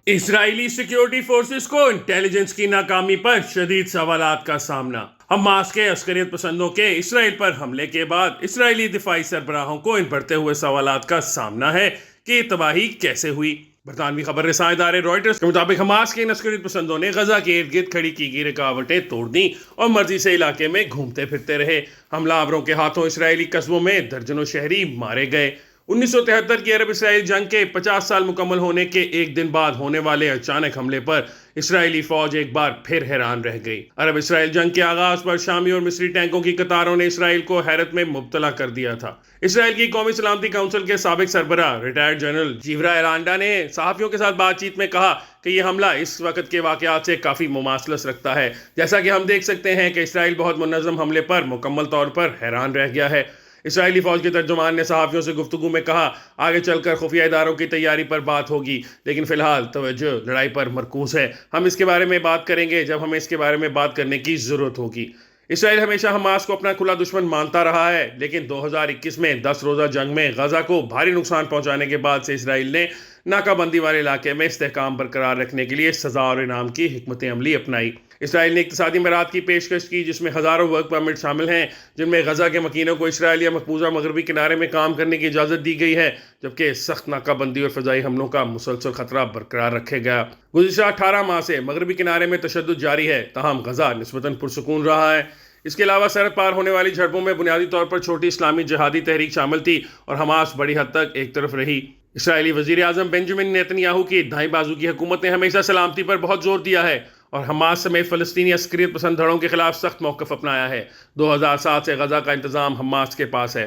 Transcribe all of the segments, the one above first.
اسرائیلی security forces کو intelligence کی ناکامی پر شدید سوالات کا سامنا۔ حماس کے عسکریت پسندوں کے اسرائیل پر حملے کے بعد اسرائیلی دفاعی سربراہوں کو ان بڑھتے ہوئے سوالات کا سامنا ہے کہ یہ تباہی کیسے ہوئی۔ برطانوی خبر رساں ادارے رائٹرز کے مطابق حماس کے ان عسکریت پسندوں نے غزہ کے ارد گرد کھڑی کی گئی رکاوٹیں توڑ دیں اور مرضی سے علاقے میں گھومتے پھرتے رہے۔ حملہ آوروں کے ہاتھوں اسرائیلی قصبوں میں درجنوں شہری مارے گئے۔ 1973 کی عرب اسرائیل جنگ کے 50 سال مکمل ہونے کے ایک دن بعد ہونے والے اچانک حملے پر اسرائیلی فوج ایک بار پھر حیران رہ گئی۔ عرب اسرائیل جنگ کے آغاز پر شامی اور مصری ٹینکوں کی قطاروں نے اسرائیل کو حیرت میں مبتلا کر دیا تھا۔ اسرائیل کی قومی سلامتی کونسل کے سابق سربراہ ریٹائرڈ جنرل جیورا ایلانڈا نے صحافیوں کے ساتھ بات چیت میں کہا کہ یہ حملہ اس وقت کے واقعات سے کافی مماثلت رکھتا ہے۔ جیسا کہ ہم دیکھ سکتے ہیں کہ اسرائیل بہت منظم حملے پر مکمل طور پر حیران رہ گیا ہے۔ اسرائیلی فوج کے ترجمان نے صحافیوں سے گفتگو میں کہا، آگے چل کر خفیہ اداروں کی تیاری پر بات ہوگی، لیکن فی الحال توجہ لڑائی پر مرکوز ہے۔ ہم اس کے بارے میں بات کریں گے جب ہمیں اس کے بارے میں بات کرنے کی ضرورت ہوگی۔ اسرائیل ہمیشہ حماس کو اپنا کھلا دشمن مانتا رہا ہے، لیکن 2021 میں 10 روزہ جنگ میں غزہ کو بھاری نقصان پہنچانے کے بعد سے اسرائیل نے ناکہ بندی والے علاقے میں استحکام برقرار رکھنے کے لیے سزا اور انعام کی حکمت عملی اپنائی۔ اسرائیل نے اقتصادی امداد کی پیشکش کی، جس میں ہزاروں ورک پرمٹ شامل ہیں، جن میں غزہ کے مکینوں کو اسرائیل یا مقبوضہ مغربی کنارے میں کام کرنے کی اجازت دی گئی ہے، جبکہ سخت ناکہ بندی اور فضائی حملوں کا مسلسل خطرہ برقرار رکھے گیا۔ گزشتہ 18 ماہ سے مغربی کنارے میں تشدد جاری ہے، تاہم غزہ نسبتاً پرسکون رہا ہے۔ اس کے علاوہ سرحد پار ہونے والی جھڑپوں میں بنیادی طور پر چھوٹی اسلامی جہادی تحریک شامل تھی اور حماس بڑی حد تک ایک طرف رہی۔ اسرائیلی وزیر اعظم بنجمن نیتن یاہو کی دائیں بازو کی حکومت نے ہمیشہ سلامتی پر بہت زور دیا ہے اور حماس سمیت فلسطینی عسکریت پسند دھڑوں کے خلاف سخت موقف اپنایا ہے۔ 2007 سے غزہ کا انتظام حماس کے پاس ہے،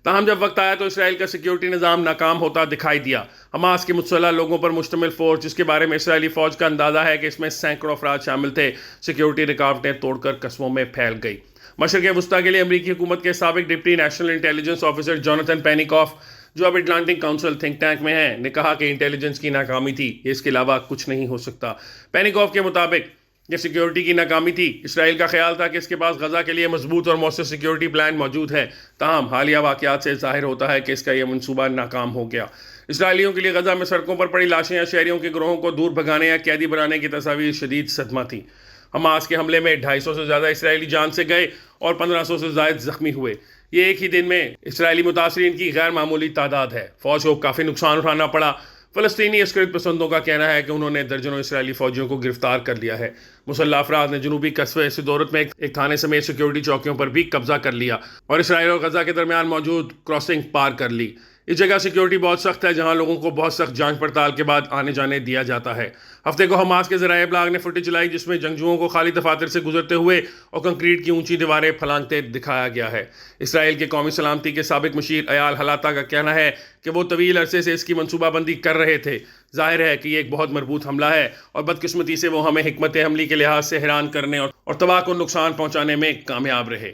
تاہم جب وقت آیا تو اسرائیل کا سیکیورٹی نظام ناکام ہوتا دکھائی دیا۔ حماس کی مسلح لوگوں پر مشتمل فورس، جس کے بارے میں اسرائیلی فوج کا اندازہ ہے کہ اس میں سینکڑوں افراد شامل تھے، سیکیورٹی رکاوٹیں توڑ کر قصبوں میں پھیل گئی۔ مشرق وسطیٰ کے لیے امریکی حکومت کے سابق ڈپٹی نیشنل انٹیلیجنس آفیسر جوناتhan پینیکوف، جو اب اٹلانٹک کونسل تھنک ٹینک میں ہیں، نے کہا کہ انٹیلیجنس کی ناکامی تھی، اس کے علاوہ کچھ نہیں ہو سکتا۔ پینیکوف کے مطابق یہ سیکیورٹی کی ناکامی تھی۔ اسرائیل کا خیال تھا کہ اس کے پاس غزہ کے لیے مضبوط اور مؤثر سیکیورٹی پلان موجود ہے، تاہم حالیہ واقعات سے ظاہر ہوتا ہے کہ اس کا یہ منصوبہ ناکام ہو گیا۔ اسرائیلیوں کے لیے غزہ میں سڑکوں پر پڑی لاشیں یا شہریوں کے گروہوں کو دور بھگانے یا قیدی بنانے کی تصاویر شدید صدمہ تھی۔ حماس کے حملے میں 250 سے زیادہ اسرائیلی جان سے گئے اور 1500 سے زائد زخمی ہوئے۔ یہ ایک ہی دن میں اسرائیلی متاثرین کی غیر معمولی تعداد ہے۔ فوج کو کافی نقصان اٹھانا پڑا۔ فلسطینی عسکریت پسندوں کا کہنا ہے کہ انہوں نے درجنوں اسرائیلی فوجیوں کو گرفتار کر لیا ہے۔ مسلح افراد نے جنوبی قصبے سدورت میں ایک تھانے سمیت سیکیورٹی چوکیوں پر بھی قبضہ کر لیا اور اسرائیل اور غزہ کے درمیان موجود کراسنگ پار کر لی۔ اس جگہ سیکیورٹی بہت سخت ہے، جہاں لوگوں کو بہت سخت جانچ پڑتال کے بعد آنے جانے دیا جاتا ہے۔ ہفتے کو حماس کے ذرائع ابلاغ نے فوٹیج چلائی، جس میں جنگجوؤں کو خالی دفاتر سے گزرتے ہوئے اور کنکریٹ کی اونچی دیواریں پھلانگتے دکھایا گیا ہے۔ اسرائیل کے قومی سلامتی کے سابق مشیر ایال حلاتا کا کہنا ہے کہ وہ طویل عرصے سے اس کی منصوبہ بندی کر رہے تھے۔ ظاہر ہے کہ یہ ایک بہت مربوط حملہ ہے اور بدقسمتی سے وہ ہمیں حکمت عملی کے لحاظ سے حیران کرنے اور تباہ کن نقصان پہنچانے میں کامیاب رہے۔